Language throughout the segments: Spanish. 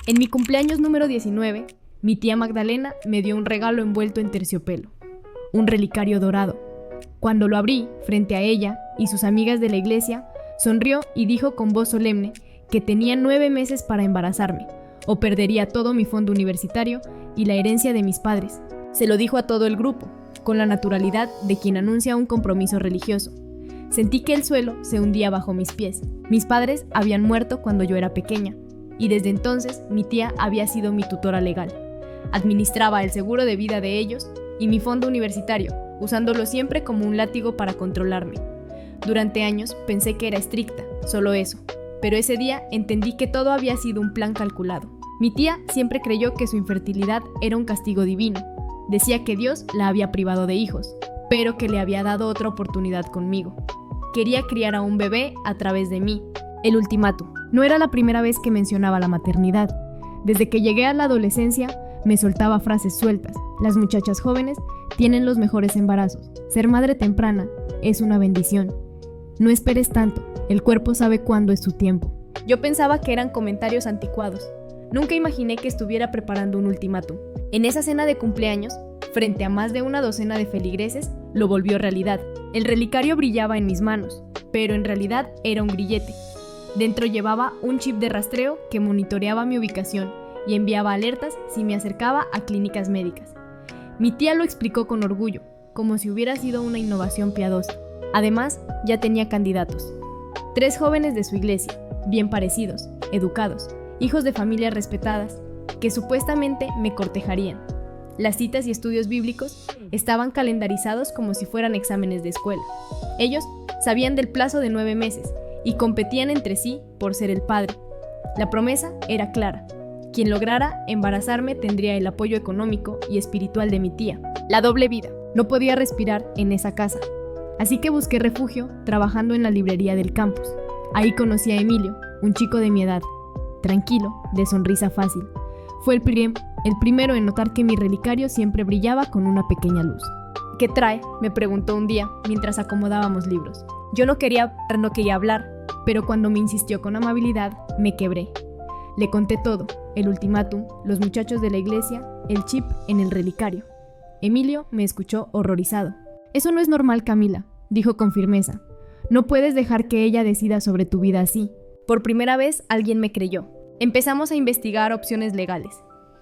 En mi cumpleaños número 19, mi tía Magdalena me dio un regalo envuelto en terciopelo, un relicario dorado. Cuando lo abrí, frente a ella y sus amigas de la iglesia, sonrió y dijo con voz solemne que tenía 9 meses para embarazarme, o perdería todo mi fondo universitario y la herencia de mis padres. Se lo dijo a todo el grupo, con la naturalidad de quien anuncia un compromiso religioso. Sentí que el suelo se hundía bajo mis pies. Mis padres habían muerto cuando yo era pequeña, y desde entonces mi tía había sido mi tutora legal. Administraba el seguro de vida de ellos y mi fondo universitario, usándolo siempre como un látigo para controlarme. Durante años pensé que era estricta, solo eso, pero ese día entendí que todo había sido un plan calculado. Mi tía siempre creyó que su infertilidad era un castigo divino. Decía que Dios la había privado de hijos, pero que le había dado otra oportunidad conmigo. Quería criar a un bebé a través de mí. El ultimátum. No era la primera vez que mencionaba la maternidad. Desde que llegué a la adolescencia, me soltaba frases sueltas. Las muchachas jóvenes tienen los mejores embarazos. Ser madre temprana es una bendición. No esperes tanto, el cuerpo sabe cuándo es su tiempo. Yo pensaba que eran comentarios anticuados. Nunca imaginé que estuviera preparando un ultimátum. En esa cena de cumpleaños, frente a más de una docena de feligreses, lo volvió realidad. El relicario brillaba en mis manos, pero en realidad era un grillete. Dentro llevaba un chip de rastreo que monitoreaba mi ubicación y enviaba alertas si me acercaba a clínicas médicas. Mi tía lo explicó con orgullo, como si hubiera sido una innovación piadosa. Además, ya tenía candidatos. 3 jóvenes de su iglesia, bien parecidos, educados, hijos de familias respetadas, que supuestamente me cortejarían. Las citas y estudios bíblicos estaban calendarizados como si fueran exámenes de escuela. Ellos sabían del plazo de 9 meses y competían entre sí por ser el padre. La promesa era clara. Quien lograra embarazarme tendría el apoyo económico y espiritual de mi tía. La doble vida. No podía respirar en esa casa. Así que busqué refugio trabajando en la librería del campus. Ahí conocí a Emilio, un chico de mi edad, tranquilo, de sonrisa fácil. Fue el primero en notar que mi relicario siempre brillaba con una pequeña luz. ¿Qué trae?, me preguntó un día mientras acomodábamos libros. Yo no quería hablar, pero cuando me insistió con amabilidad, me quebré. Le conté todo, el ultimátum, los muchachos de la iglesia, el chip en el relicario. Emilio me escuchó horrorizado. «Eso no es normal, Camila», dijo con firmeza. «No puedes dejar que ella decida sobre tu vida así». Por primera vez alguien me creyó. Empezamos a investigar opciones legales.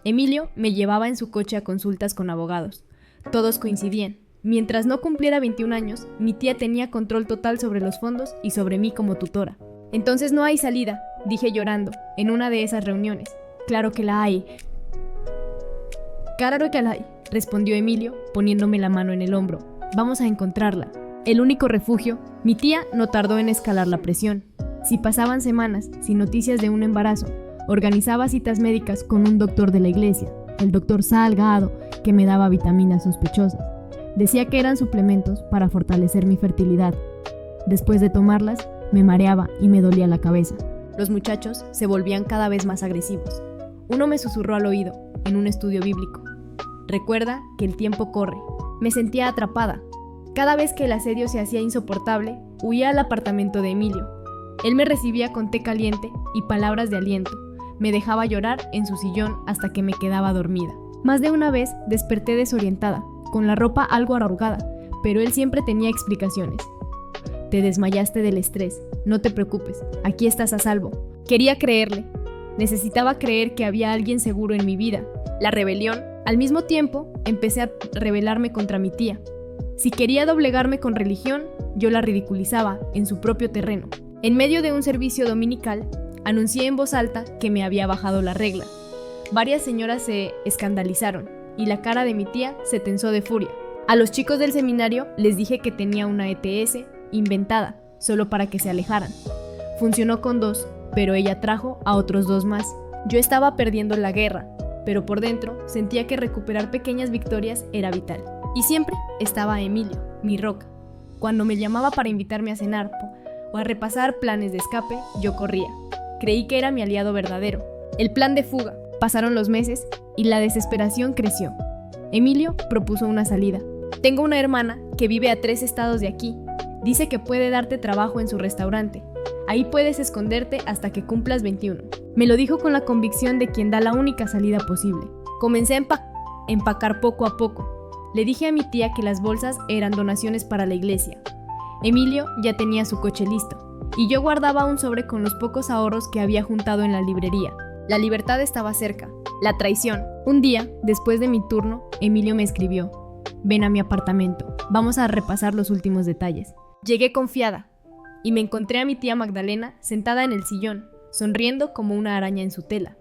Emilio me llevaba en su coche a consultas con abogados. Todos coincidían. Mientras no cumpliera 21 años, mi tía tenía control total sobre los fondos y sobre mí como tutora. «Entonces no hay salida», dije llorando, en una de esas reuniones. «Claro que la hay». «Claro que la hay», respondió Emilio, poniéndome la mano en el hombro. «Vamos a encontrarla». El único refugio, mi tía no tardó en escalar la presión. Si pasaban semanas sin noticias de un embarazo, organizaba citas médicas con un doctor de la iglesia, el doctor Salgado, que me daba vitaminas sospechosas. Decía que eran suplementos para fortalecer mi fertilidad. Después de tomarlas, me mareaba y me dolía la cabeza. Los muchachos se volvían cada vez más agresivos. Uno me susurró al oído, en un estudio bíblico: «Recuerda que el tiempo corre». Me sentía atrapada. Cada vez que el asedio se hacía insoportable, huía al apartamento de Emilio. Él me recibía con té caliente y palabras de aliento. Me dejaba llorar en su sillón hasta que me quedaba dormida. Más de una vez desperté desorientada, con la ropa algo arrugada, pero él siempre tenía explicaciones. «Te desmayaste del estrés, no te preocupes, aquí estás a salvo». Quería creerle. Necesitaba creer que había alguien seguro en mi vida. La rebelión. Al mismo tiempo, empecé a rebelarme contra mi tía. Si quería doblegarme con religión, yo la ridiculizaba en su propio terreno. En medio de un servicio dominical, anuncié en voz alta que me había bajado la regla. Varias señoras se escandalizaron y la cara de mi tía se tensó de furia. A los chicos del seminario les dije que tenía una ETS inventada, solo para que se alejaran. Funcionó con 2, pero ella trajo a otros 2 más. Yo estaba perdiendo la guerra, pero por dentro sentía que recuperar pequeñas victorias era vital. Y siempre estaba Emilio, mi roca. Cuando me llamaba para invitarme a cenar o a repasar planes de escape, yo corría. Creí que era mi aliado verdadero. El plan de fuga. Pasaron los meses y la desesperación creció. Emilio propuso una salida. «Tengo una hermana que vive a 3 estados de aquí. Dice que puede darte trabajo en su restaurante. Ahí puedes esconderte hasta que cumplas 21. Me lo dijo con la convicción de quien da la única salida posible. Comencé a empacar poco a poco. Le dije a mi tía que las bolsas eran donaciones para la iglesia. Emilio ya tenía su coche listo, y yo guardaba un sobre con los pocos ahorros que había juntado en la librería. La libertad estaba cerca. La traición. Un día, después de mi turno, Emilio me escribió: ven a mi apartamento, vamos a repasar los últimos detalles. Llegué confiada, y me encontré a mi tía Magdalena sentada en el sillón, sonriendo como una araña en su tela.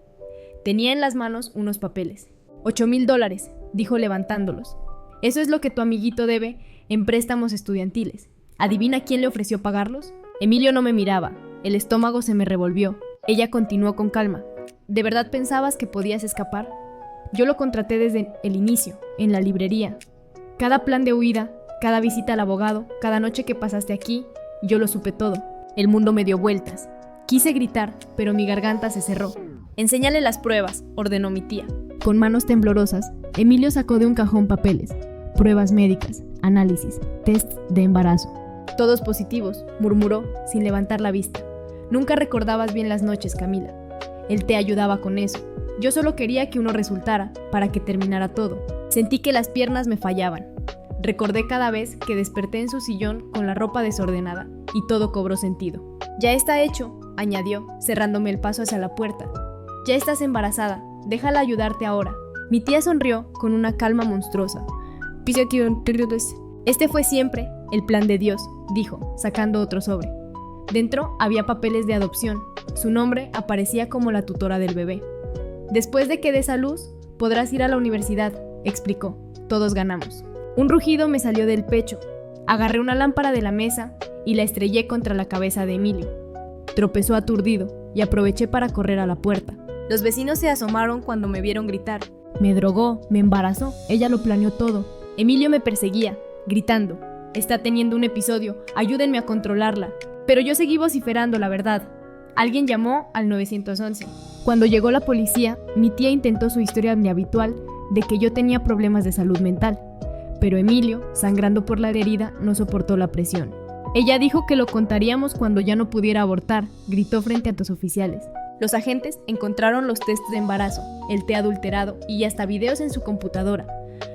Tenía en las manos unos papeles. $8,000, dijo levantándolos. Eso es lo que tu amiguito debe en préstamos estudiantiles. ¿Adivina quién le ofreció pagarlos? Emilio no me miraba. El estómago se me revolvió. Ella continuó con calma. ¿De verdad pensabas que podías escapar? Yo lo contraté desde el inicio, en la librería. Cada plan de huida, cada visita al abogado, cada noche que pasaste aquí, yo lo supe todo. El mundo me dio vueltas. Quise gritar, pero mi garganta se cerró. Enséñale las pruebas, ordenó mi tía. Con manos temblorosas, Emilio sacó de un cajón papeles, pruebas médicas, análisis, tests de embarazo. Todos positivos, murmuró, sin levantar la vista. Nunca recordabas bien las noches, Camila. Él te ayudaba con eso. Yo solo quería que uno resultara, para que terminara todo. Sentí que las piernas me fallaban. Recordé cada vez que desperté en su sillón con la ropa desordenada, y todo cobró sentido. Ya está hecho, añadió, cerrándome el paso hacia la puerta. Ya estás embarazada, déjala ayudarte ahora. Mi tía sonrió con una calma monstruosa. Este fue siempre el plan de Dios, dijo, sacando otro sobre. Dentro había papeles de adopción. Su nombre aparecía como la tutora del bebé. Después de que des a luz, podrás ir a la universidad, explicó. Todos ganamos. Un rugido me salió del pecho. Agarré una lámpara de la mesa y la estrellé contra la cabeza de Emilio. Tropezó aturdido y aproveché para correr a la puerta. Los vecinos se asomaron cuando me vieron gritar. Me drogó, me embarazó, ella lo planeó todo. Emilio me perseguía, gritando. Está teniendo un episodio, ayúdenme a controlarla. Pero yo seguí vociferando la verdad. Alguien llamó al 911. Cuando llegó la policía, mi tía intentó su historia habitual de que yo tenía problemas de salud mental. Pero Emilio, sangrando por la herida, no soportó la presión. Ella dijo que lo contaríamos cuando ya no pudiera abortar, gritó frente a los oficiales. Los agentes encontraron los tests de embarazo, el té adulterado y hasta videos en su computadora.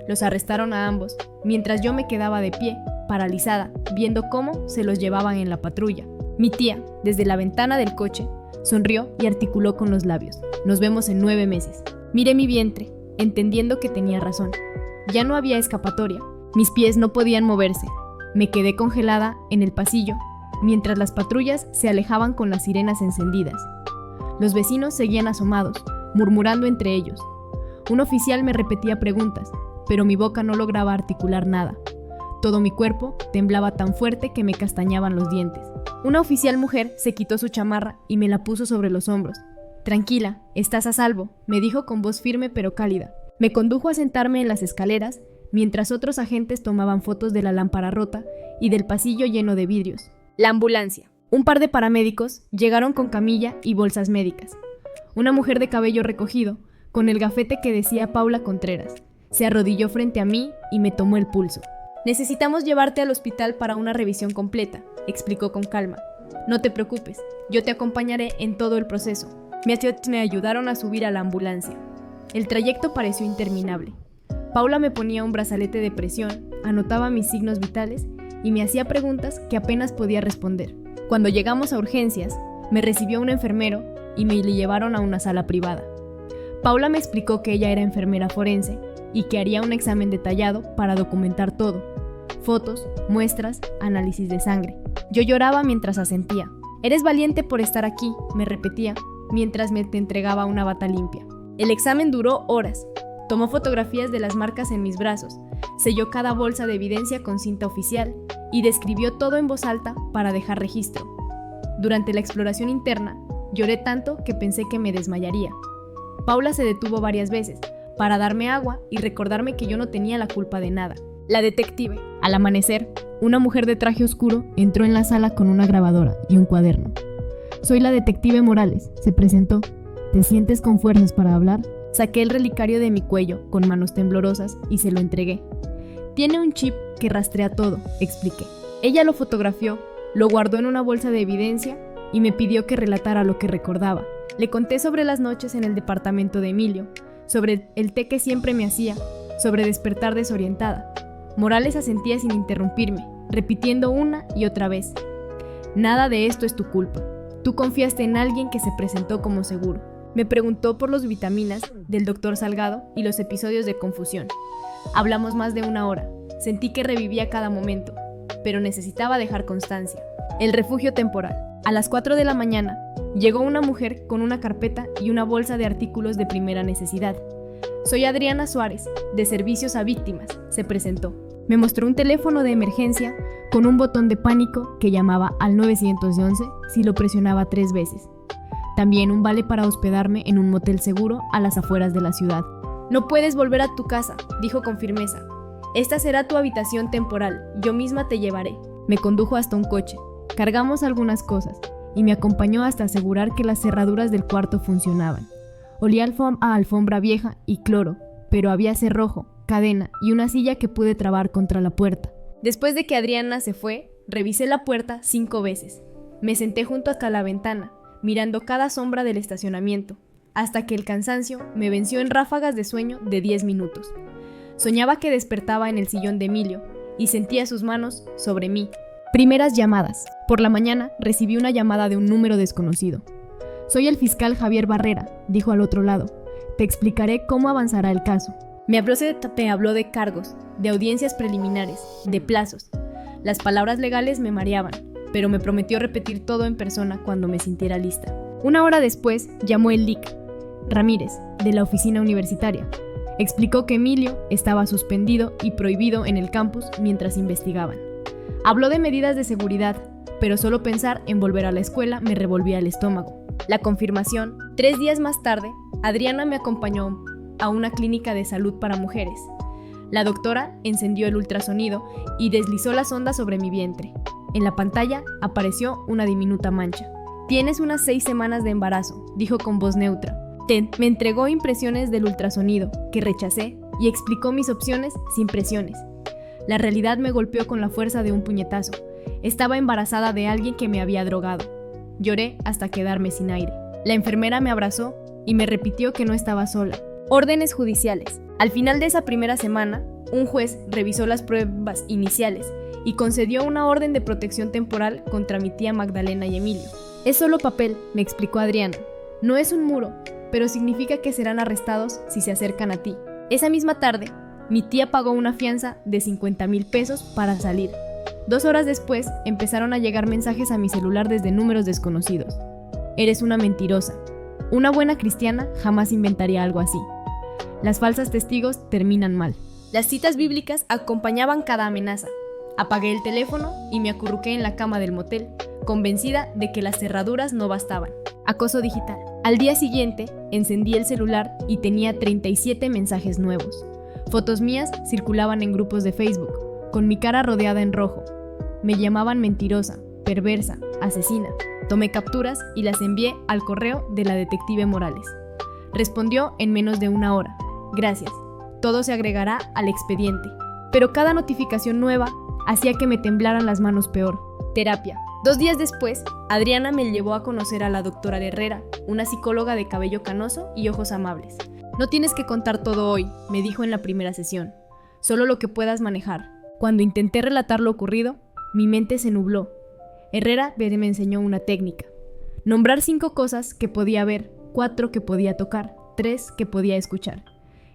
Los arrestaron a ambos, mientras yo me quedaba de pie, paralizada, viendo cómo se los llevaban en la patrulla. Mi tía, desde la ventana del coche, sonrió y articuló con los labios. Nos vemos en 9 meses. Miré mi vientre, entendiendo que tenía razón. Ya no había escapatoria. Mis pies no podían moverse. Me quedé congelada en el pasillo, mientras las patrullas se alejaban con las sirenas encendidas. Los vecinos seguían asomados, murmurando entre ellos. Un oficial me repetía preguntas, pero mi boca no lograba articular nada. Todo mi cuerpo temblaba tan fuerte que me castañaban los dientes. Una oficial mujer se quitó su chamarra y me la puso sobre los hombros. Tranquila, estás a salvo, me dijo con voz firme pero cálida. Me condujo a sentarme en las escaleras, mientras otros agentes tomaban fotos de la lámpara rota y del pasillo lleno de vidrios. La ambulancia. Un par de paramédicos llegaron con camilla y bolsas médicas. Una mujer de cabello recogido, con el gafete que decía Paula Contreras, se arrodilló frente a mí y me tomó el pulso. Necesitamos llevarte al hospital para una revisión completa, explicó con calma. No te preocupes, yo te acompañaré en todo el proceso. Me ayudaron a subir a la ambulancia. El trayecto pareció interminable. Paula me ponía un brazalete de presión, anotaba mis signos vitales y me hacía preguntas que apenas podía responder. Cuando llegamos a urgencias, me recibió un enfermero y me llevaron a una sala privada. Paula me explicó que ella era enfermera forense y que haría un examen detallado para documentar todo. Fotos, muestras, análisis de sangre. Yo lloraba mientras asentía. Eres valiente por estar aquí, me repetía, mientras me entregaba una bata limpia. El examen duró horas. Tomó fotografías de las marcas en mis brazos, selló cada bolsa de evidencia con cinta oficial y describió todo en voz alta para dejar registro. Durante la exploración interna, lloré tanto que pensé que me desmayaría. Paula se detuvo varias veces para darme agua y recordarme que yo no tenía la culpa de nada. La detective. Al amanecer, una mujer de traje oscuro entró en la sala con una grabadora y un cuaderno. Soy la detective Morales, se presentó. ¿Te sientes con fuerzas para hablar? Saqué el relicario de mi cuello con manos temblorosas y se lo entregué. Tiene un chip que rastrea todo, expliqué. Ella lo fotografió, lo guardó en una bolsa de evidencia y me pidió que relatara lo que recordaba. Le conté sobre las noches en el departamento de Emilio, sobre el té que siempre me hacía, sobre despertar desorientada. Morales asentía sin interrumpirme, repitiendo una y otra vez: nada de esto es tu culpa. Tú confiaste en alguien que se presentó como seguro. Me preguntó por los vitaminas del doctor Salgado y los episodios de confusión. Hablamos más de una hora. Sentí que revivía cada momento, pero necesitaba dejar constancia. El refugio temporal. A las 4 de la mañana, llegó una mujer con una carpeta y una bolsa de artículos de primera necesidad. Soy Adriana Suárez, de Servicios a Víctimas, se presentó. Me mostró un teléfono de emergencia con un botón de pánico que llamaba al 911 si lo presionaba 3 veces. También un vale para hospedarme en un motel seguro a las afueras de la ciudad. No puedes volver a tu casa, dijo con firmeza. Esta será tu habitación temporal, yo misma te llevaré. Me condujo hasta un coche, cargamos algunas cosas y me acompañó hasta asegurar que las cerraduras del cuarto funcionaban. Olía a alfombra vieja y cloro, pero había cerrojo, cadena y una silla que pude trabar contra la puerta. Después de que Adriana se fue, revisé la puerta 5 veces. Me senté junto hasta la ventana, mirando cada sombra del estacionamiento, hasta que el cansancio me venció en ráfagas de sueño de 10 minutos. Soñaba que despertaba en el sillón de Emilio y sentía sus manos sobre mí. Primeras llamadas. Por la mañana recibí una llamada de un número desconocido. Soy el fiscal Javier Barrera, dijo al otro lado. Te explicaré cómo avanzará el caso. Me habló de cargos, de audiencias preliminares, de plazos. Las palabras legales me mareaban, pero me prometió repetir todo en persona cuando me sintiera lista. 1 hora después llamó el LIC, Ramírez, de la oficina universitaria. Explicó que Emilio estaba suspendido y prohibido en el campus mientras investigaban. Habló de medidas de seguridad, pero solo pensar en volver a la escuela me revolvía el estómago. La confirmación. 3 días más tarde, Adriana me acompañó a una clínica de salud para mujeres. La doctora encendió el ultrasonido y deslizó la sonda sobre mi vientre. En la pantalla apareció una diminuta mancha. Tienes unas 6 semanas de embarazo, dijo con voz neutra. Me entregó impresiones del ultrasonido, que rechacé, y explicó mis opciones sin presiones. La realidad me golpeó con la fuerza de un puñetazo. Estaba embarazada de alguien que me había drogado. Lloré hasta quedarme sin aire. La enfermera me abrazó y me repitió que no estaba sola. Órdenes judiciales. Al final de esa primera semana, un juez revisó las pruebas iniciales y concedió una orden de protección temporal contra mi tía Magdalena y Emilio. Es solo papel, me explicó Adriana. No es un muro, pero significa que serán arrestados si se acercan a ti. Esa misma tarde, mi tía pagó una fianza de 50,000 pesos para salir. 2 horas después, empezaron a llegar mensajes a mi celular desde números desconocidos. Eres una mentirosa. Una buena cristiana jamás inventaría algo así. Las falsas testigos terminan mal. Las citas bíblicas acompañaban cada amenaza. Apagué el teléfono y me acurruqué en la cama del motel, convencida de que las cerraduras no bastaban. Acoso digital. Al día siguiente, encendí el celular y tenía 37 mensajes nuevos. Fotos mías circulaban en grupos de Facebook, con mi cara rodeada en rojo. Me llamaban mentirosa, perversa, asesina. Tomé capturas y las envié al correo de la detective Morales. Respondió en menos de 1 hora. Gracias. Todo se agregará al expediente. Pero cada notificación nueva hacía que me temblaran las manos peor. Terapia. 2 días después, Adriana me llevó a conocer a la doctora Herrera, una psicóloga de cabello canoso y ojos amables. No tienes que contar todo hoy, me dijo en la primera sesión. Solo lo que puedas manejar. Cuando intenté relatar lo ocurrido, mi mente se nubló. Herrera me enseñó una técnica. Nombrar 5 cosas que podía ver, 4 que podía tocar, 3 que podía escuchar.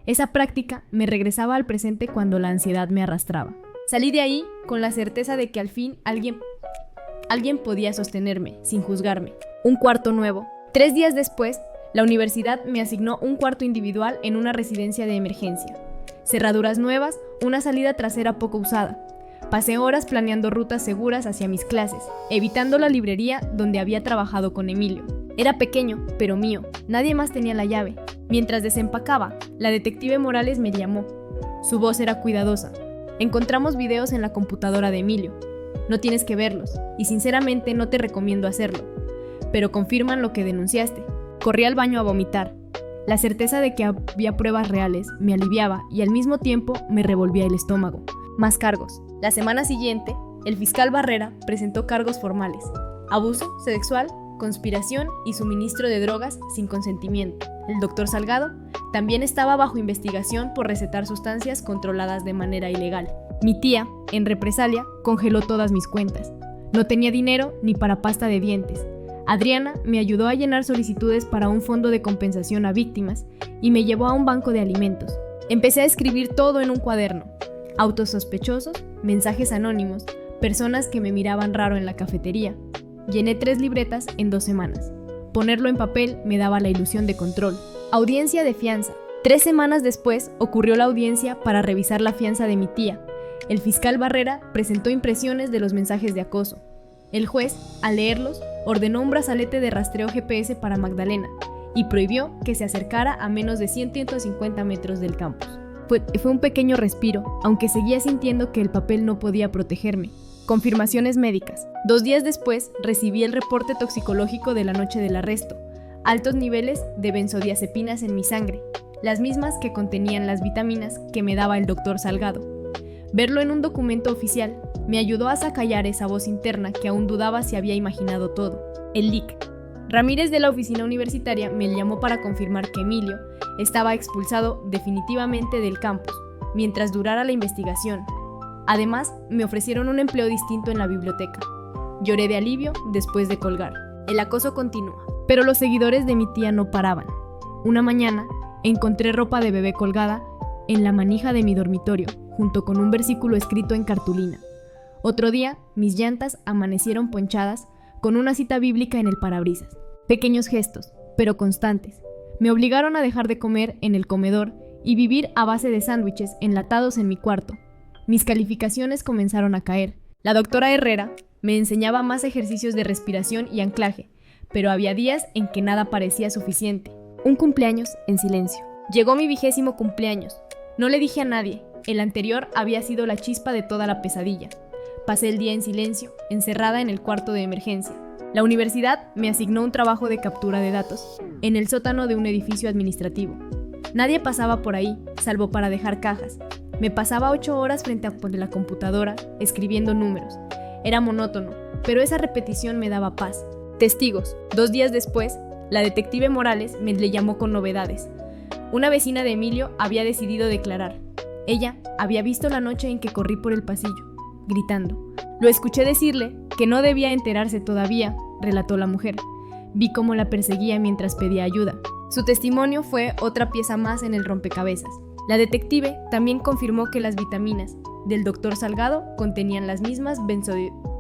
Esa práctica me regresaba al presente cuando la ansiedad me arrastraba. Salí de ahí con la certeza de que al fin alguien podía sostenerme, sin juzgarme. Un cuarto nuevo. 3 días después, la universidad me asignó un cuarto individual en una residencia de emergencia. Cerraduras nuevas, una salida trasera poco usada. Pasé horas planeando rutas seguras hacia mis clases, evitando la librería donde había trabajado con Emilio. Era pequeño, pero mío. Nadie más tenía la llave. Mientras desempacaba, la detective Morales me llamó. Su voz era cuidadosa. Encontramos videos en la computadora de Emilio. No tienes que verlos, y sinceramente no te recomiendo hacerlo. Pero confirman lo que denunciaste. Corrí al baño a vomitar. La certeza de que había pruebas reales me aliviaba y al mismo tiempo me revolvía el estómago. Más cargos. La semana siguiente, el fiscal Barrera presentó cargos formales: abuso sexual conspiración y suministro de drogas sin consentimiento. El doctor Salgado también estaba bajo investigación por recetar sustancias controladas de manera ilegal. Mi tía, en represalia, congeló todas mis cuentas. No tenía dinero ni para pasta de dientes. Adriana me ayudó a llenar solicitudes para un fondo de compensación a víctimas y me llevó a un banco de alimentos. Empecé a escribir todo en un cuaderno. Autos sospechosos, mensajes anónimos, personas que me miraban raro en la cafetería. Llené 3 libretas en 2 semanas. Ponerlo en papel me daba la ilusión de control. Audiencia de fianza. 3 semanas después ocurrió la audiencia para revisar la fianza de mi tía. El fiscal Barrera presentó impresiones de los mensajes de acoso. El juez, al leerlos, ordenó un brazalete de rastreo GPS para Magdalena y prohibió que se acercara a menos de 150 metros del campus. Fue un pequeño respiro, aunque seguía sintiendo que el papel no podía protegerme. Confirmaciones médicas. 2 días después recibí el reporte toxicológico de la noche del arresto. Altos niveles de benzodiazepinas en mi sangre, las mismas que contenían las vitaminas que me daba el doctor Salgado. Verlo en un documento oficial me ayudó a sacallar esa voz interna que aún dudaba si había imaginado todo. El leak. Ramírez de la oficina universitaria me llamó para confirmar que Emilio estaba expulsado definitivamente del campus, mientras durara la investigación. Además, me ofrecieron un empleo distinto en la biblioteca. Lloré de alivio después de colgar. El acoso continúa, pero los seguidores de mi tía no paraban. Una mañana, encontré ropa de bebé colgada en la manija de mi dormitorio, junto con un versículo escrito en cartulina. Otro día, mis llantas amanecieron ponchadas con una cita bíblica en el parabrisas. Pequeños gestos, pero constantes, me obligaron a dejar de comer en el comedor y vivir a base de sándwiches enlatados en mi cuarto. Mis calificaciones comenzaron a caer. La doctora Herrera me enseñaba más ejercicios de respiración y anclaje, pero había días en que nada parecía suficiente. Un cumpleaños en silencio. Llegó mi 20º cumpleaños. No le dije a nadie, el anterior había sido la chispa de toda la pesadilla. Pasé el día en silencio, encerrada en el cuarto de emergencia. La universidad me asignó un trabajo de captura de datos en el sótano de un edificio administrativo. Nadie pasaba por ahí, salvo para dejar cajas. Me pasaba 8 horas frente a la computadora, escribiendo números. Era monótono, pero esa repetición me daba paz. Testigos. 2 días después, la detective Morales me le llamó con novedades. Una vecina de Emilio había decidido declarar. Ella había visto la noche en que corrí por el pasillo, gritando. Lo escuché decirle que no debía enterarse todavía, relató la mujer. Vi cómo la perseguía mientras pedía ayuda. Su testimonio fue otra pieza más en el rompecabezas. La detective también confirmó que las vitaminas del doctor Salgado contenían las mismas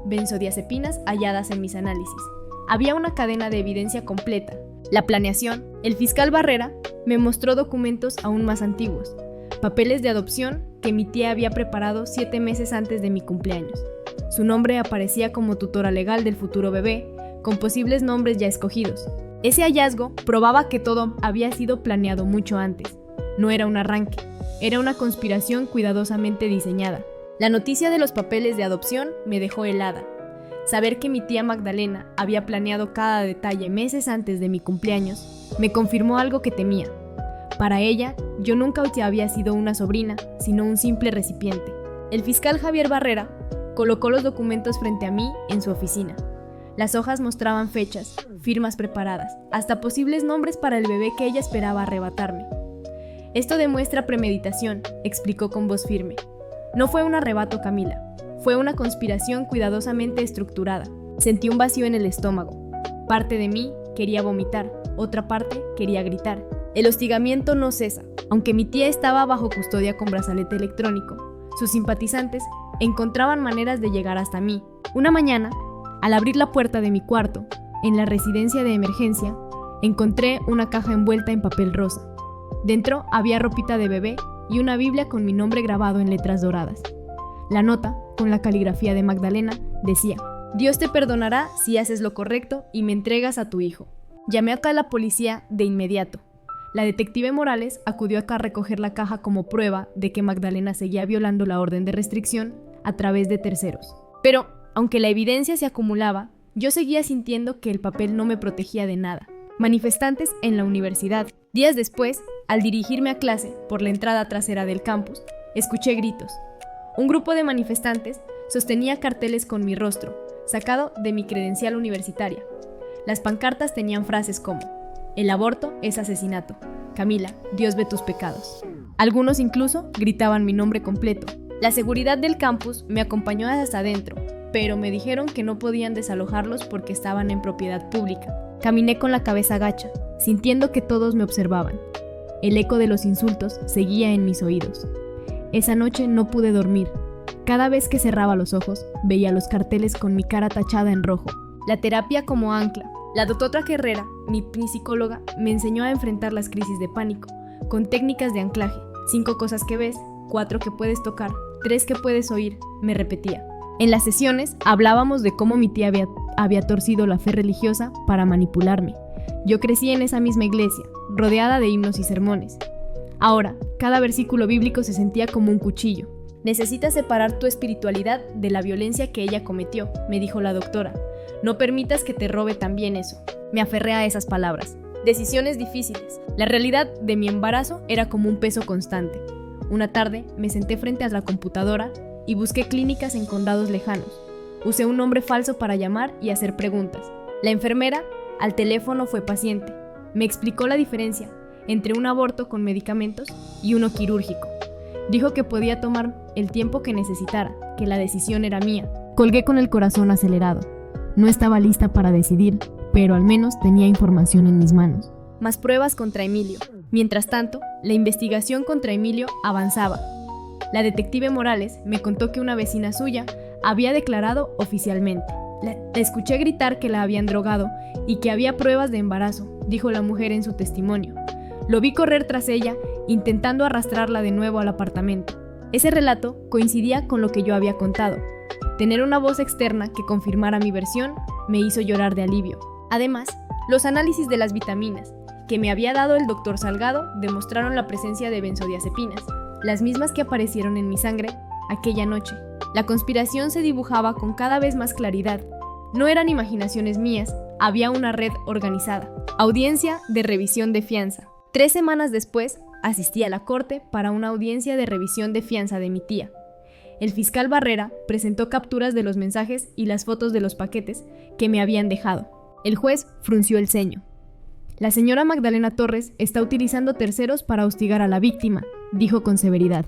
benzodiazepinas halladas en mis análisis. Había una cadena de evidencia completa. La planeación. El fiscal Barrera me mostró documentos aún más antiguos, papeles de adopción que mi tía había preparado 7 meses antes de mi cumpleaños. Su nombre aparecía como tutora legal del futuro bebé, con posibles nombres ya escogidos. Ese hallazgo probaba que todo había sido planeado mucho antes. No era un arranque, era una conspiración cuidadosamente diseñada. La noticia de los papeles de adopción me dejó helada. Saber que mi tía Magdalena había planeado cada detalle meses antes de mi cumpleaños me confirmó algo que temía. Para ella, yo nunca había sido una sobrina, sino un simple recipiente. El fiscal Javier Barrera colocó los documentos frente a mí en su oficina. Las hojas mostraban fechas, firmas preparadas, hasta posibles nombres para el bebé que ella esperaba arrebatarme. Esto demuestra premeditación, explicó con voz firme. No fue un arrebato, Camila. Fue una conspiración cuidadosamente estructurada. Sentí un vacío en el estómago. Parte de mí quería vomitar, otra parte quería gritar. El hostigamiento no cesa. Aunque mi tía estaba bajo custodia con brazalete electrónico, sus simpatizantes encontraban maneras de llegar hasta mí. Una mañana, al abrir la puerta de mi cuarto, en la residencia de emergencia, encontré una caja envuelta en papel rosa. Dentro había ropita de bebé y una Biblia con mi nombre grabado en letras doradas. La nota, con la caligrafía de Magdalena, decía: Dios te perdonará si haces lo correcto y me entregas a tu hijo. Llamé acá a la policía de inmediato. La detective Morales acudió acá a recoger la caja como prueba de que Magdalena seguía violando la orden de restricción a través de terceros. Pero, aunque la evidencia se acumulaba, yo seguía sintiendo que el papel no me protegía de nada. Manifestantes en la universidad. Días después, al dirigirme a clase por la entrada trasera del campus, escuché gritos. Un grupo de manifestantes sostenía carteles con mi rostro, sacado de mi credencial universitaria. Las pancartas tenían frases como: el aborto es asesinato. Camila, Dios ve tus pecados. Algunos incluso gritaban mi nombre completo. La seguridad del campus me acompañó hasta adentro, pero me dijeron que no podían desalojarlos porque estaban en propiedad pública. Caminé con la cabeza gacha, sintiendo que todos me observaban. El eco de los insultos seguía en mis oídos. Esa noche no pude dormir. Cada vez que cerraba los ojos, veía los carteles con mi cara tachada en rojo. La terapia como ancla. La doctora Herrera, mi psicóloga, me enseñó a enfrentar las crisis de pánico, con técnicas de anclaje. 5 cosas que ves, 4 que puedes tocar, 3 que puedes oír, me repetía. En las sesiones hablábamos de cómo mi tía había torcido la fe religiosa para manipularme. Yo crecí en esa misma iglesia, rodeada de himnos y sermones. Ahora, cada versículo bíblico se sentía como un cuchillo. Necesitas separar tu espiritualidad de la violencia que ella cometió, me dijo la doctora. No permitas que te robe también eso. Me aferré a esas palabras. Decisiones difíciles. La realidad de mi embarazo era como un peso constante. Una tarde me senté frente a la computadora y busqué clínicas en condados lejanos. Usé un nombre falso para llamar y hacer preguntas. La enfermera al teléfono fue paciente. Me explicó la diferencia entre un aborto con medicamentos y uno quirúrgico. Dijo que podía tomar el tiempo que necesitara, que la decisión era mía. Colgué con el corazón acelerado. No estaba lista para decidir, pero al menos tenía información en mis manos. Más pruebas contra Emilio. Mientras tanto, la investigación contra Emilio avanzaba. La detective Morales me contó que una vecina suya había declarado oficialmente. La escuché gritar que la habían drogado y que había pruebas de embarazo, dijo la mujer en su testimonio. Lo vi correr tras ella, intentando arrastrarla de nuevo al apartamento. Ese relato coincidía con lo que yo había contado. Tener una voz externa que confirmara mi versión me hizo llorar de alivio. Además, los análisis de las vitaminas que me había dado el doctor Salgado demostraron la presencia de benzodiazepinas, las mismas que aparecieron en mi sangre aquella noche. La conspiración se dibujaba con cada vez más claridad. No eran imaginaciones mías, había una red organizada. Audiencia de revisión de fianza. 3 semanas después, asistí a la corte para una audiencia de revisión de fianza de mi tía. El fiscal Barrera presentó capturas de los mensajes y las fotos de los paquetes que me habían dejado. El juez frunció el ceño. La señora Magdalena Torres está utilizando terceros para hostigar a la víctima, dijo con severidad.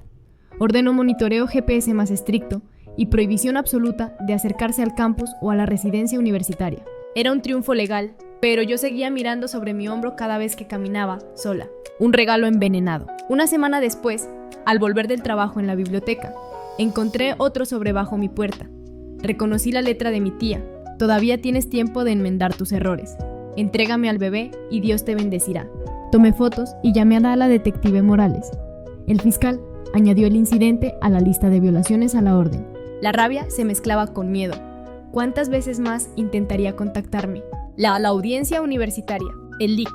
Ordenó monitoreo GPS más estricto y prohibición absoluta de acercarse al campus o a la residencia universitaria. Era un triunfo legal, pero yo seguía mirando sobre mi hombro cada vez que caminaba, sola. Un regalo envenenado. Una semana después, al volver del trabajo en la biblioteca, encontré otro sobre bajo mi puerta. Reconocí la letra de mi tía. Todavía tienes tiempo de enmendar tus errores. Entrégame al bebé y Dios te bendecirá. Tomé fotos y llamé a la detective Morales. El fiscal añadió el incidente a la lista de violaciones a la orden. La rabia se mezclaba con miedo. ¿Cuántas veces más intentaría contactarme? La audiencia universitaria, el LIC.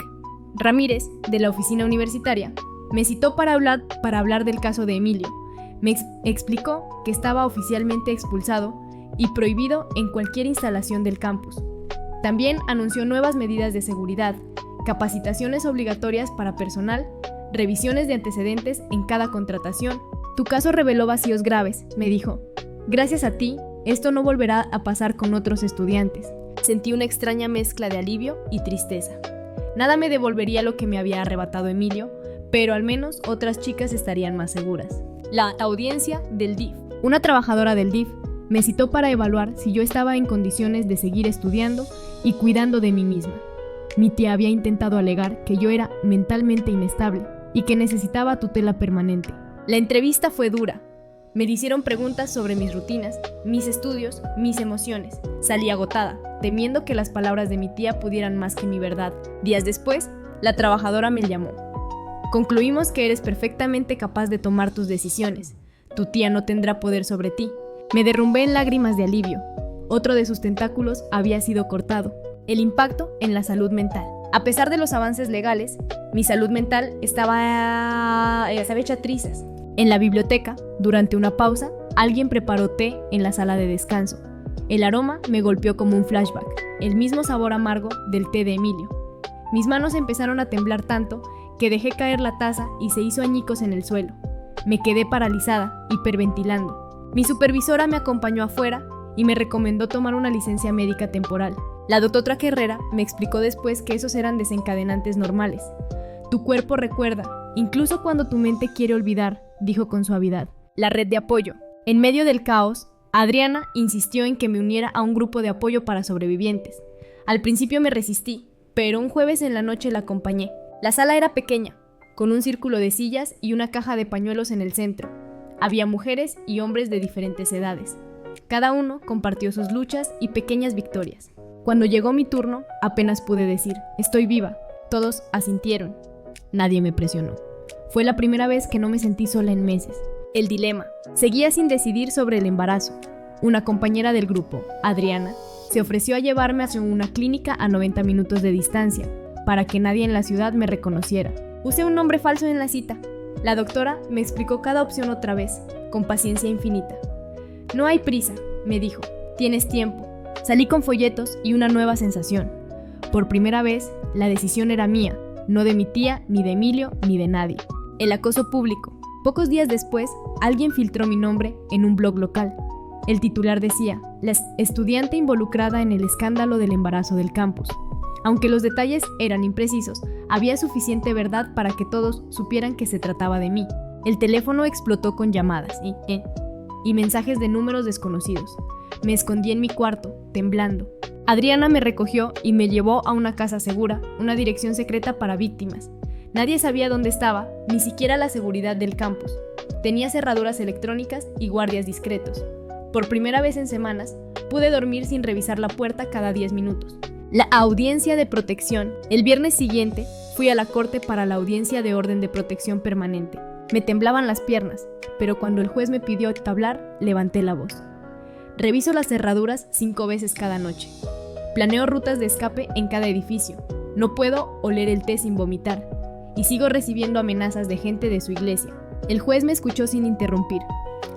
Ramírez, de la oficina universitaria, me citó para hablar del caso de Emilio. Me explicó que estaba oficialmente expulsado y prohibido en cualquier instalación del campus. También anunció nuevas medidas de seguridad, capacitaciones obligatorias para personal, revisiones de antecedentes en cada contratación. Tu caso reveló vacíos graves, me dijo. Gracias a ti, esto no volverá a pasar con otros estudiantes. Sentí una extraña mezcla de alivio y tristeza. Nada me devolvería lo que me había arrebatado Emilio, pero al menos otras chicas estarían más seguras. La audiencia del DIF. Una trabajadora del DIF me citó para evaluar si yo estaba en condiciones de seguir estudiando y cuidando de mí misma. Mi tía había intentado alegar que yo era mentalmente inestable y que necesitaba tutela permanente. La entrevista fue dura. Me hicieron preguntas sobre mis rutinas, mis estudios, mis emociones. Salí agotada, temiendo que las palabras de mi tía pudieran más que mi verdad. Días después, la trabajadora me llamó. Concluimos que eres perfectamente capaz de tomar tus decisiones. Tu tía no tendrá poder sobre ti. Me derrumbé en lágrimas de alivio. Otro de sus tentáculos había sido cortado. El impacto en la salud mental. A pesar de los avances legales, mi salud mental estaba hecha trizas. En la biblioteca, durante una pausa, alguien preparó té en la sala de descanso. El aroma me golpeó como un flashback, el mismo sabor amargo del té de Emilio. Mis manos empezaron a temblar tanto que dejé caer la taza y se hizo añicos en el suelo. Me quedé paralizada, hiperventilando. Mi supervisora me acompañó afuera y me recomendó tomar una licencia médica temporal. La doctora Herrera me explicó después que esos eran desencadenantes normales. Tu cuerpo recuerda, incluso cuando tu mente quiere olvidar, dijo con suavidad. La red de apoyo. En medio del caos, Adriana insistió en que me uniera a un grupo de apoyo para sobrevivientes. Al principio me resistí, pero un jueves en la noche la acompañé. La sala era pequeña, con un círculo de sillas y una caja de pañuelos en el centro. Había mujeres y hombres de diferentes edades. Cada uno compartió sus luchas y pequeñas victorias. Cuando llegó mi turno, apenas pude decir, estoy viva. Todos asintieron. Nadie me presionó. Fue la primera vez que no me sentí sola en meses. El dilema. Seguía sin decidir sobre el embarazo. Una compañera del grupo, Adriana, se ofreció a llevarme hacia una clínica a 90 minutos de distancia, para que nadie en la ciudad me reconociera. Usé un nombre falso en la cita. La doctora me explicó cada opción otra vez, con paciencia infinita. No hay prisa, me dijo. Tienes tiempo. Salí con folletos y una nueva sensación. Por primera vez, la decisión era mía, no de mi tía, ni de Emilio, ni de nadie. El acoso público. Pocos días después, alguien filtró mi nombre en un blog local. El titular decía, la estudiante involucrada en el escándalo del embarazo del campus. Aunque los detalles eran imprecisos, había suficiente verdad para que todos supieran que se trataba de mí. El teléfono explotó con llamadas y mensajes de números desconocidos. Me escondí en mi cuarto, temblando. Adriana me recogió y me llevó a una casa segura, una dirección secreta para víctimas. Nadie sabía dónde estaba, ni siquiera la seguridad del campus. Tenía cerraduras electrónicas y guardias discretos. Por primera vez en semanas, pude dormir sin revisar la puerta cada 10 minutos. La audiencia de protección. El viernes siguiente, fui a la corte para la audiencia de orden de protección permanente. Me temblaban las piernas, pero cuando el juez me pidió hablar, levanté la voz. Reviso las cerraduras 5 veces cada noche. Planeo rutas de escape en cada edificio. No puedo oler el té sin vomitar. Y sigo recibiendo amenazas de gente de su iglesia. El juez me escuchó sin interrumpir.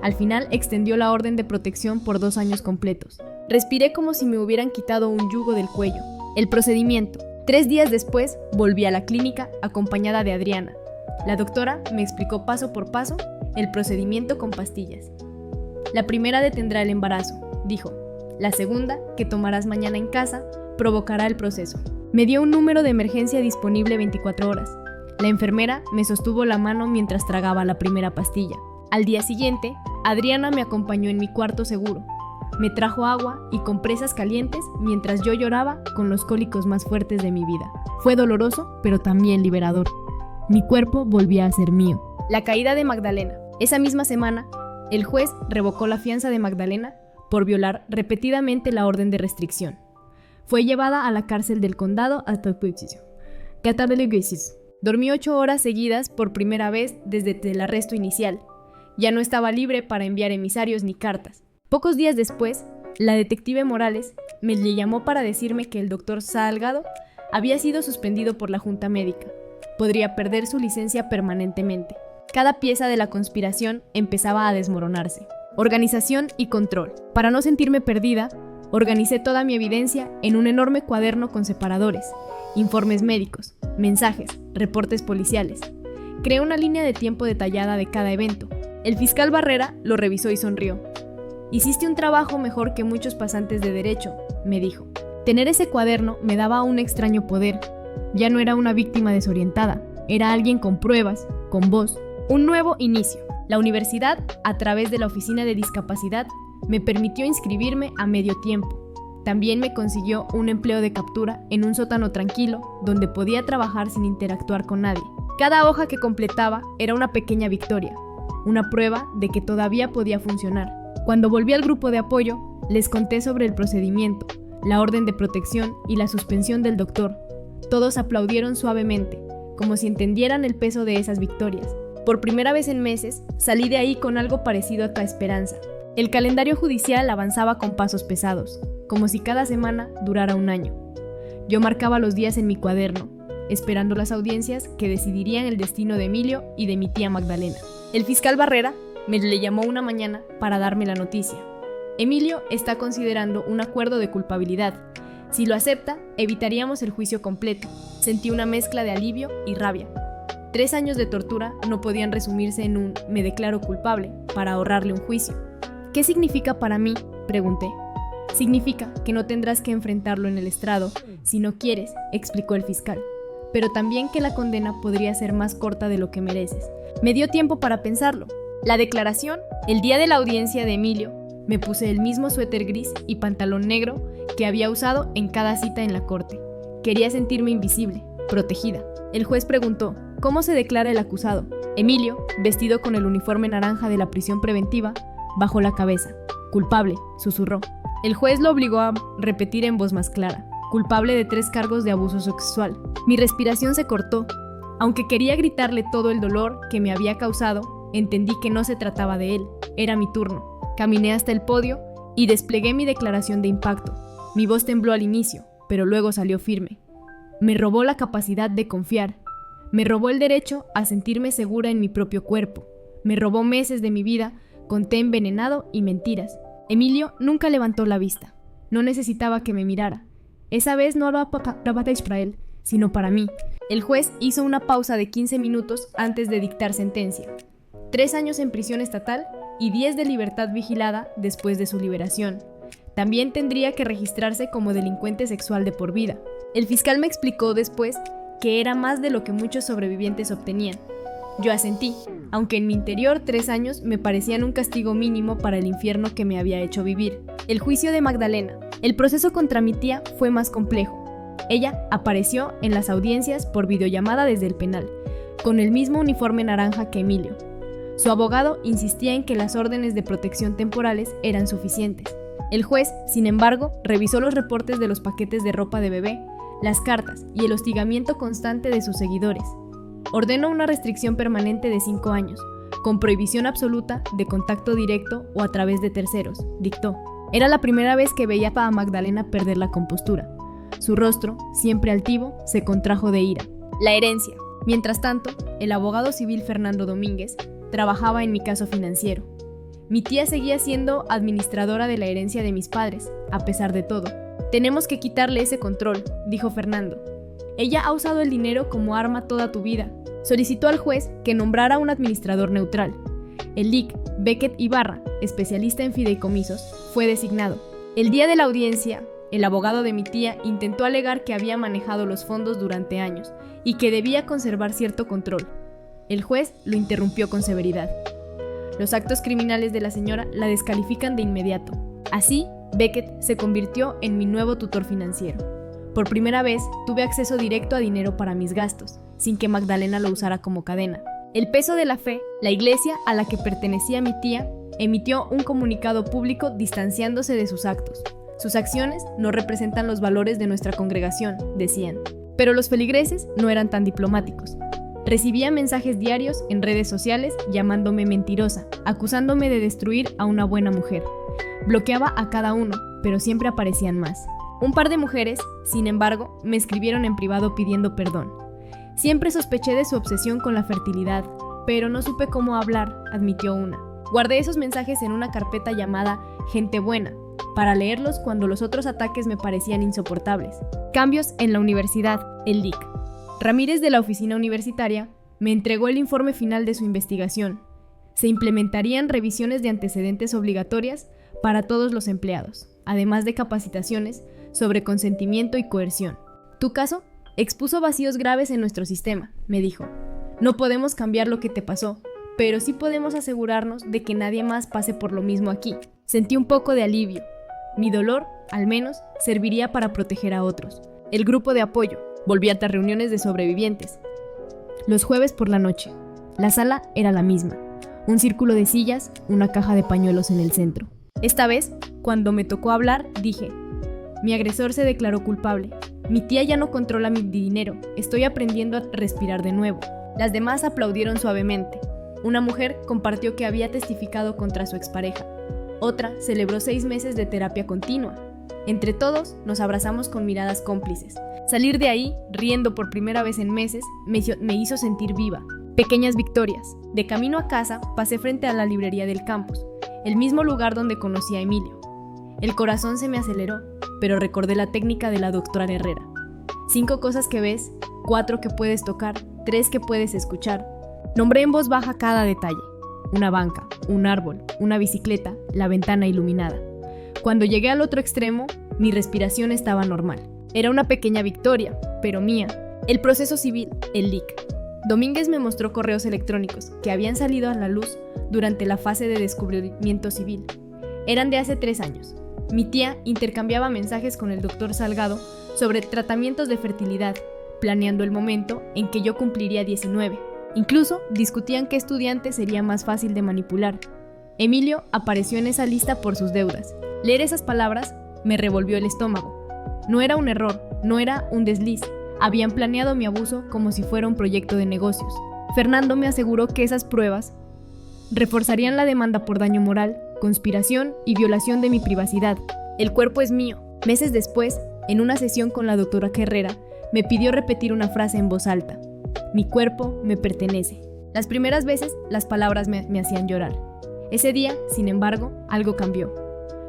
Al final extendió la orden de protección por 2 años completos. Respiré como si me hubieran quitado un yugo del cuello. El procedimiento. 3 días después, volví a la clínica acompañada de Adriana. La doctora me explicó paso por paso el procedimiento con pastillas. La primera detendrá el embarazo, dijo. La segunda, que tomarás mañana en casa, provocará el proceso. Me dio un número de emergencia disponible 24 horas. La enfermera me sostuvo la mano mientras tragaba la primera pastilla. Al día siguiente, Adriana me acompañó en mi cuarto seguro. Me trajo agua y compresas calientes mientras yo lloraba con los cólicos más fuertes de mi vida. Fue doloroso, pero también liberador. Mi cuerpo volvía a ser mío. La caída de Magdalena. Esa misma semana, el juez revocó la fianza de Magdalena por violar repetidamente la orden de restricción. Fue llevada a la cárcel del condado hasta Dormí 8 horas seguidas por primera vez desde el arresto inicial. Ya no estaba libre para enviar emisarios ni cartas. Pocos días después, la detective Morales me llamó para decirme que el doctor Salgado había sido suspendido por la junta médica. Podría perder su licencia permanentemente. Cada pieza de la conspiración empezaba a desmoronarse. Organización y control. Para no sentirme perdida, organicé toda mi evidencia en un enorme cuaderno con separadores, informes médicos, mensajes, reportes policiales. Creé una línea de tiempo detallada de cada evento. El fiscal Barrera lo revisó y sonrió. Hiciste un trabajo mejor que muchos pasantes de derecho, me dijo. Tener ese cuaderno me daba un extraño poder. Ya no era una víctima desorientada, era alguien con pruebas, con voz. Un nuevo inicio. La universidad, a través de la oficina de discapacidad, me permitió inscribirme a medio tiempo. También me consiguió un empleo de captura en un sótano tranquilo donde podía trabajar sin interactuar con nadie. Cada hoja que completaba era una pequeña victoria, una prueba de que todavía podía funcionar. Cuando volví al grupo de apoyo, les conté sobre el procedimiento, la orden de protección y la suspensión del doctor. Todos aplaudieron suavemente, como si entendieran el peso de esas victorias. Por primera vez en meses, salí de ahí con algo parecido a la esperanza. El calendario judicial avanzaba con pasos pesados, como si cada semana durara un año. Yo marcaba los días en mi cuaderno, esperando las audiencias que decidirían el destino de Emilio y de mi tía Magdalena. El fiscal Barrera me le llamó una mañana para darme la noticia. Emilio está considerando un acuerdo de culpabilidad. Si lo acepta, evitaríamos el juicio completo. Sentí una mezcla de alivio y rabia. 3 años de tortura no podían resumirse en un «me declaro culpable» para ahorrarle un juicio. ¿Qué significa para mí?, pregunté. Significa que no tendrás que enfrentarlo en el estrado si no quieres, explicó el fiscal, pero también que la condena podría ser más corta de lo que mereces. Me dio tiempo para pensarlo. La declaración, el día de la audiencia de Emilio, me puse el mismo suéter gris y pantalón negro que había usado en cada cita en la corte. Quería sentirme invisible, protegida. El juez preguntó, ¿cómo se declara el acusado? Emilio, vestido con el uniforme naranja de la prisión preventiva, bajó la cabeza. Culpable, susurró. El juez lo obligó a repetir en voz más clara, culpable de 3 cargos de abuso sexual. Mi respiración se cortó. Aunque quería gritarle todo el dolor que me había causado, entendí que no se trataba de él, era mi turno. Caminé hasta el podio y desplegué mi declaración de impacto. Mi voz tembló al inicio, pero luego salió firme. Me robó la capacidad de confiar. Me robó el derecho a sentirme segura en mi propio cuerpo. Me robó meses de mi vida con té envenenado y mentiras. Emilio nunca levantó la vista. No necesitaba que me mirara. Esa vez no hablaba para él, sino para mí. El juez hizo una pausa de 15 minutos antes de dictar sentencia. 3 años en prisión estatal y 10 de libertad vigilada después de su liberación. También tendría que registrarse como delincuente sexual de por vida. El fiscal me explicó después que era más de lo que muchos sobrevivientes obtenían. Yo asentí, aunque en mi interior 3 años me parecían un castigo mínimo para el infierno que me había hecho vivir. El juicio de Magdalena. El proceso contra mi tía fue más complejo. Ella apareció en las audiencias por videollamada desde el penal, con el mismo uniforme naranja que Emilio. Su abogado insistía en que las órdenes de protección temporales eran suficientes. El juez, sin embargo, revisó los reportes de los paquetes de ropa de bebé, las cartas y el hostigamiento constante de sus seguidores. Ordenó una restricción permanente de 5 años, con prohibición absoluta de contacto directo o a través de terceros, dictó. Era la primera vez que veía a Magdalena perder la compostura. Su rostro, siempre altivo, se contrajo de ira. La herencia. Mientras tanto, el abogado civil Fernando Domínguez trabajaba en mi caso financiero. Mi tía seguía siendo administradora de la herencia de mis padres, a pesar de todo. Tenemos que quitarle ese control, dijo Fernando. Ella ha usado el dinero como arma toda tu vida. Solicitó al juez que nombrara un administrador neutral. El lic. Beckett Ibarra, especialista en fideicomisos, fue designado. El día de la audiencia, el abogado de mi tía intentó alegar que había manejado los fondos durante años y que debía conservar cierto control. El juez lo interrumpió con severidad. Los actos criminales de la señora la descalifican de inmediato. Así, Beckett se convirtió en mi nuevo tutor financiero. Por primera vez, tuve acceso directo a dinero para mis gastos, sin que Magdalena lo usara como cadena. El peso de la fe, la iglesia a la que pertenecía mi tía, emitió un comunicado público distanciándose de sus actos. Sus acciones no representan los valores de nuestra congregación, decían. Pero los feligreses no eran tan diplomáticos. Recibía mensajes diarios en redes sociales llamándome mentirosa, acusándome de destruir a una buena mujer. Bloqueaba a cada uno, pero siempre aparecían más. Un par de mujeres, sin embargo, me escribieron en privado pidiendo perdón. Siempre sospeché de su obsesión con la fertilidad, pero no supe cómo hablar, admitió una. Guardé esos mensajes en una carpeta llamada Gente Buena, para leerlos cuando los otros ataques me parecían insoportables. Cambios en la universidad, el lic. Ramírez de la oficina universitaria me entregó el informe final de su investigación. Se implementarían revisiones de antecedentes obligatorias para todos los empleados, además de capacitaciones sobre consentimiento y coerción. Tu caso expuso vacíos graves en nuestro sistema, me dijo. No podemos cambiar lo que te pasó, pero sí podemos asegurarnos de que nadie más pase por lo mismo aquí. Sentí un poco de alivio. Mi dolor, al menos, serviría para proteger a otros. El grupo de apoyo. Volví a las reuniones de sobrevivientes. Los jueves por la noche. La sala era la misma. Un círculo de sillas, una caja de pañuelos en el centro. Esta vez, cuando me tocó hablar, dije: mi agresor se declaró culpable. Mi tía ya no controla mi dinero. Estoy aprendiendo a respirar de nuevo. Las demás aplaudieron suavemente. Una mujer compartió que había testificado contra su expareja. Otra celebró 6 meses de terapia continua. Entre todos nos abrazamos con miradas cómplices. Salir de ahí, riendo por primera vez en meses, me hizo sentir viva. Pequeñas victorias. De camino a casa, pasé frente a la librería del campus, el mismo lugar donde conocí a Emilio. El corazón se me aceleró, pero recordé la técnica de la doctora Herrera. 5 cosas que ves, 4 que puedes tocar, 3 que puedes escuchar. Nombré en voz baja cada detalle. Una banca, un árbol, una bicicleta, la ventana iluminada. Cuando llegué al otro extremo, mi respiración estaba normal. Era una pequeña victoria, pero mía. El proceso civil, el LIC. Domínguez me mostró correos electrónicos que habían salido a la luz durante la fase de descubrimiento civil. Eran de hace 3 años. Mi tía intercambiaba mensajes con el doctor Salgado sobre tratamientos de fertilidad, planeando el momento en que yo cumpliría 19. Incluso discutían qué estudiante sería más fácil de manipular. Emilio apareció en esa lista por sus deudas. Leer esas palabras me revolvió el estómago. No era un error, no era un desliz. Habían planeado mi abuso como si fuera un proyecto de negocios. Fernando me aseguró que esas pruebas reforzarían la demanda por daño moral, conspiración y violación de mi privacidad. El cuerpo es mío. Meses después, en una sesión con la doctora Herrera, me pidió repetir una frase en voz alta. Mi cuerpo me pertenece. Las primeras veces, las palabras me hacían llorar. Ese día, sin embargo, algo cambió.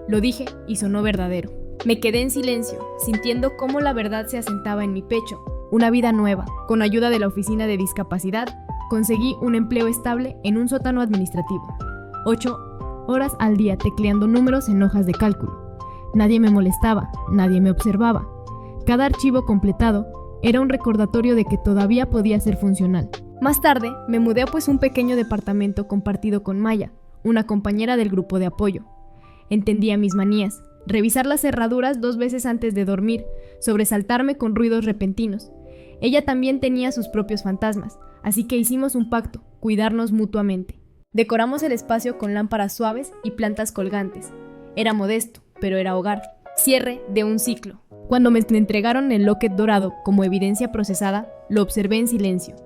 Lo dije y sonó verdadero. Me quedé en silencio, sintiendo cómo la verdad se asentaba en mi pecho. Una vida nueva. Con ayuda de la oficina de discapacidad, conseguí un empleo estable en un sótano administrativo. 8 horas al día tecleando números en hojas de cálculo. Nadie me molestaba, nadie me observaba. Cada archivo completado era un recordatorio de que todavía podía ser funcional. Más tarde, me mudé a un pequeño departamento compartido con Maya, una compañera del grupo de apoyo. Entendía mis manías. Revisar las cerraduras 2 veces antes de dormir, sobresaltarme con ruidos repentinos. Ella también tenía sus propios fantasmas, así que hicimos un pacto, cuidarnos mutuamente. Decoramos el espacio con lámparas suaves y plantas colgantes. Era modesto, pero era hogar. Cierre de un ciclo. Cuando me entregaron el locket dorado como evidencia procesada, lo observé en silencio.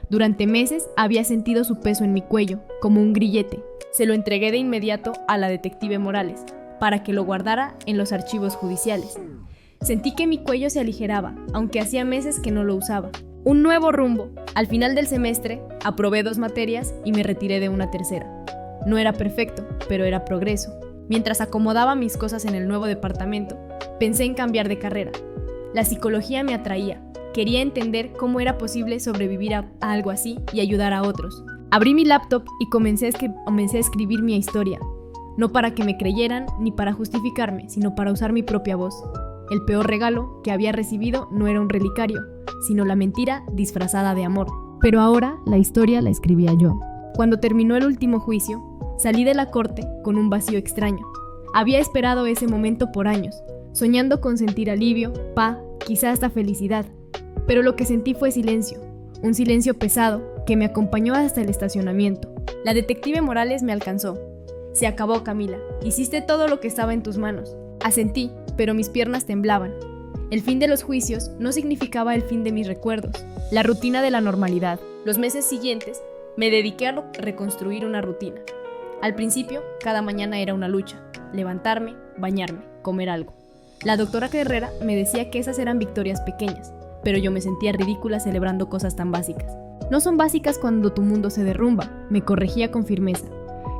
Durante meses había sentido su peso en mi cuello, como un grillete. Se lo entregué de inmediato a la detective Morales, para que lo guardara en los archivos judiciales. Sentí que mi cuello se aligeraba, aunque hacía meses que no lo usaba. Un nuevo rumbo. Al final del semestre, aprobé 2 materias y me retiré de una tercera. No era perfecto, pero era progreso. Mientras acomodaba mis cosas en el nuevo departamento, pensé en cambiar de carrera. La psicología me atraía. Quería entender cómo era posible sobrevivir a algo así y ayudar a otros. Abrí mi laptop y comencé a escribir mi historia. No para que me creyeran ni para justificarme, sino para usar mi propia voz. El peor regalo que había recibido no era un relicario, sino la mentira disfrazada de amor. Pero ahora la historia la escribía yo. Cuando terminó el último juicio, salí de la corte con un vacío extraño. Había esperado ese momento por años, soñando con sentir alivio, paz, quizá hasta felicidad. Pero lo que sentí fue silencio, un silencio pesado que me acompañó hasta el estacionamiento. La detective Morales me alcanzó. Se acabó, Camila. Hiciste todo lo que estaba en tus manos. Asentí, pero mis piernas temblaban. El fin de los juicios no significaba el fin de mis recuerdos, la rutina de la normalidad. Los meses siguientes me dediqué a reconstruir una rutina. Al principio, cada mañana era una lucha. Levantarme, bañarme, comer algo. La doctora Herrera me decía que esas eran victorias pequeñas, pero yo me sentía ridícula celebrando cosas tan básicas. No son básicas cuando tu mundo se derrumba, me corregía con firmeza.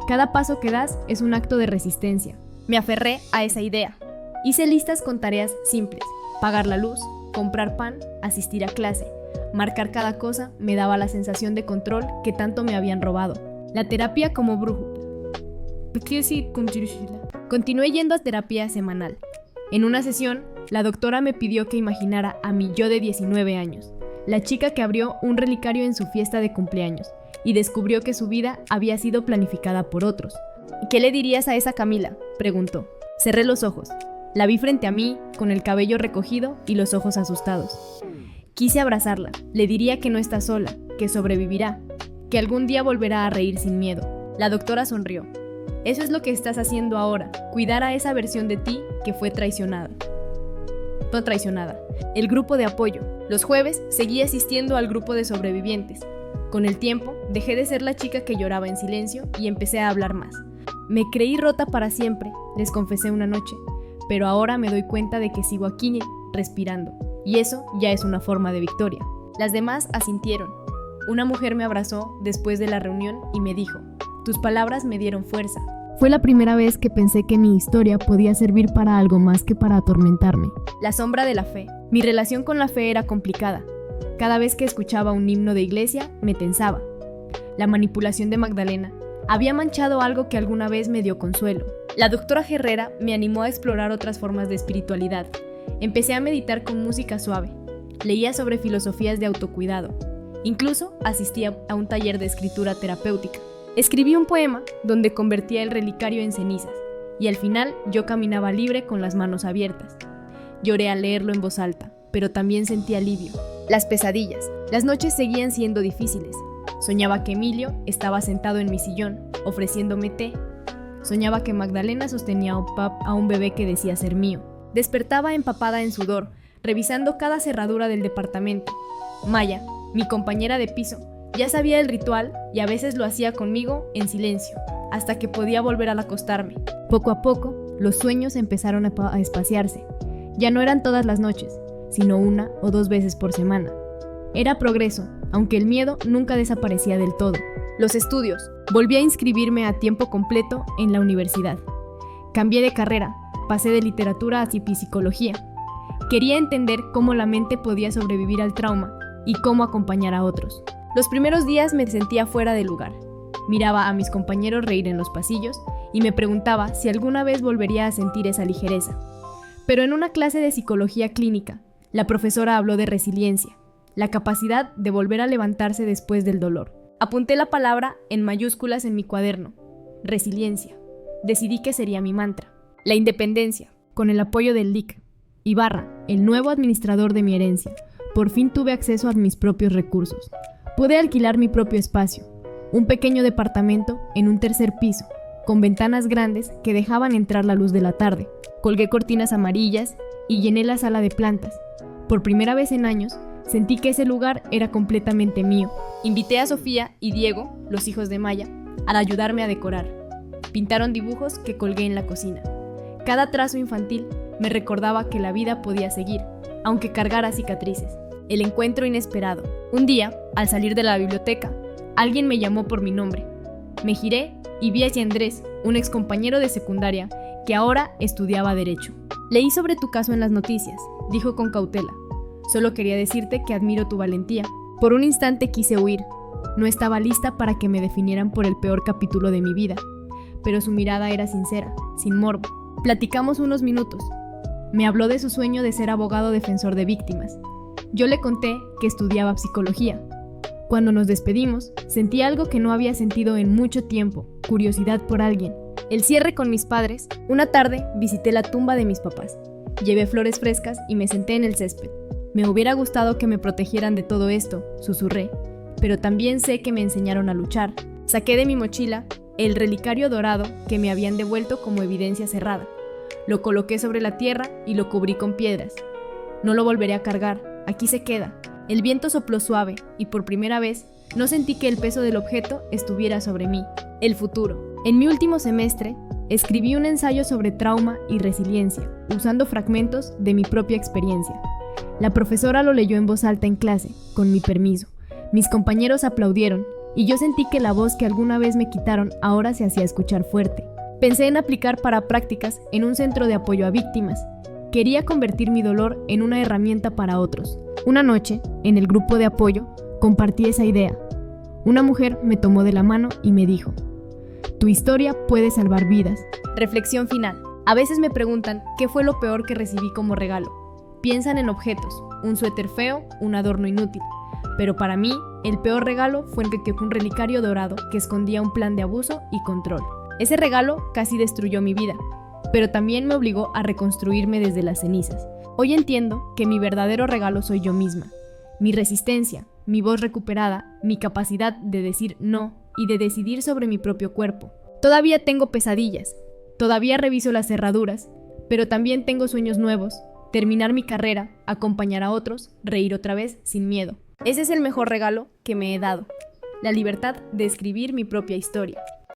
Cada paso que das es un acto de resistencia. Me aferré a esa idea. Hice listas con tareas simples. Pagar la luz, comprar pan, asistir a clase. Marcar cada cosa me daba la sensación de control que tanto me habían robado. La terapia como brújula. Continué yendo a terapia semanal. En una sesión, la doctora me pidió que imaginara a mi yo de 19 años, la chica que abrió un relicario en su fiesta de cumpleaños y descubrió que su vida había sido planificada por otros. ¿Qué le dirías a esa Camila?, preguntó. Cerré los ojos. La vi frente a mí, con el cabello recogido y los ojos asustados. Quise abrazarla. Le diría que no está sola, que sobrevivirá, que algún día volverá a reír sin miedo. La doctora sonrió. Eso es lo que estás haciendo ahora, cuidar a esa versión de ti que fue traicionada. No traicionada. El grupo de apoyo. Los jueves seguí asistiendo al grupo de sobrevivientes. Con el tiempo, dejé de ser la chica que lloraba en silencio y empecé a hablar más. Me creí rota para siempre, les confesé una noche, pero ahora me doy cuenta de que sigo aquí, respirando, y eso ya es una forma de victoria. Las demás asintieron. Una mujer me abrazó después de la reunión y me dijo: tus palabras me dieron fuerza. Fue la primera vez que pensé que mi historia podía servir para algo más que para atormentarme. La sombra de la fe. Mi relación con la fe era complicada. Cada vez que escuchaba un himno de iglesia, me tensaba. La manipulación de Magdalena había manchado algo que alguna vez me dio consuelo, La doctora Herrera me animó a explorar otras formas de espiritualidad. Empecé a meditar con música suave. Leía sobre filosofías de autocuidado. Incluso asistía a un taller de escritura terapéutica. Escribí un poema donde convertía el relicario en cenizas, y al final yo caminaba libre con las manos abiertas. Lloré al leerlo en voz alta, pero también sentí alivio. Las pesadillas. Las noches seguían siendo difíciles. Soñaba que Emilio estaba sentado en mi sillón, ofreciéndome té. Soñaba que Magdalena sostenía a un bebé que decía ser mío. Despertaba empapada en sudor, revisando cada cerradura del departamento. Maya, mi compañera de piso, ya sabía el ritual y a veces lo hacía conmigo en silencio, hasta que podía volver al acostarme. Poco a poco, los sueños empezaron a espaciarse. Ya no eran todas las noches, sino 1 o 2 veces por semana. Era progreso, aunque el miedo nunca desaparecía del todo. Los estudios. Volví a inscribirme a tiempo completo en la universidad. Cambié de carrera, pasé de literatura a psicología. Quería entender cómo la mente podía sobrevivir al trauma y cómo acompañar a otros. Los primeros días me sentía fuera de lugar. Miraba a mis compañeros reír en los pasillos y me preguntaba si alguna vez volvería a sentir esa ligereza. Pero en una clase de psicología clínica, la profesora habló de resiliencia, la capacidad de volver a levantarse después del dolor. Apunté la palabra en mayúsculas en mi cuaderno. Resiliencia. Decidí que sería mi mantra. La independencia, con el apoyo del LIC. Ibarra, el nuevo administrador de mi herencia. Por fin tuve acceso a mis propios recursos. Pude alquilar mi propio espacio, un pequeño departamento en un 3er piso, con ventanas grandes que dejaban entrar la luz de la tarde. Colgué cortinas amarillas y llené la sala de plantas. Por primera vez en años, sentí que ese lugar era completamente mío. Invité a Sofía y Diego, los hijos de Maya, a ayudarme a decorar. Pintaron dibujos que colgué en la cocina. Cada trazo infantil me recordaba que la vida podía seguir, aunque cargara cicatrices. El encuentro inesperado. Un día, al salir de la biblioteca, alguien me llamó por mi nombre. Me giré y vi hacia Andrés, un excompañero de secundaria que ahora estudiaba Derecho. Leí sobre tu caso en las noticias, dijo con cautela. Solo quería decirte que admiro tu valentía. Por un instante quise huir. No estaba lista para que me definieran por el peor capítulo de mi vida. Pero su mirada era sincera, sin morbo. Platicamos unos minutos. Me habló de su sueño de ser abogado defensor de víctimas. Yo le conté que estudiaba psicología. Cuando nos despedimos, sentí algo que no había sentido en mucho tiempo, curiosidad por alguien. El cierre con mis padres. Una tarde visité la tumba de mis papás. Llevé flores frescas y me senté en el césped. Me hubiera gustado que me protegieran de todo esto, susurré, pero también sé que me enseñaron a luchar. Saqué de mi mochila el relicario dorado que me habían devuelto como evidencia cerrada. Lo coloqué sobre la tierra y lo cubrí con piedras. No lo volveré a cargar, aquí se queda. El viento sopló suave y por primera vez no sentí que el peso del objeto estuviera sobre mí. El futuro. En mi último semestre, escribí un ensayo sobre trauma y resiliencia, usando fragmentos de mi propia experiencia. La profesora lo leyó en voz alta en clase, con mi permiso. Mis compañeros aplaudieron y yo sentí que la voz que alguna vez me quitaron ahora se hacía escuchar fuerte. Pensé en aplicar para prácticas en un centro de apoyo a víctimas. Quería convertir mi dolor en una herramienta para otros. Una noche, en el grupo de apoyo, compartí esa idea. Una mujer me tomó de la mano y me dijo: tu historia puede salvar vidas. Reflexión final. A veces me preguntan qué fue lo peor que recibí como regalo. Piensan en objetos, un suéter feo, un adorno inútil. Pero para mí, el peor regalo fue un relicario dorado que escondía un plan de abuso y control. Ese regalo casi destruyó mi vida, pero también me obligó a reconstruirme desde las cenizas. Hoy entiendo que mi verdadero regalo soy yo misma. Mi resistencia, mi voz recuperada, mi capacidad de decir no y de decidir sobre mi propio cuerpo. Todavía tengo pesadillas, todavía reviso las cerraduras, pero también tengo sueños nuevos. Terminar mi carrera, acompañar a otros, reír otra vez sin miedo. Ese es el mejor regalo que me he dado. La libertad de escribir mi propia historia.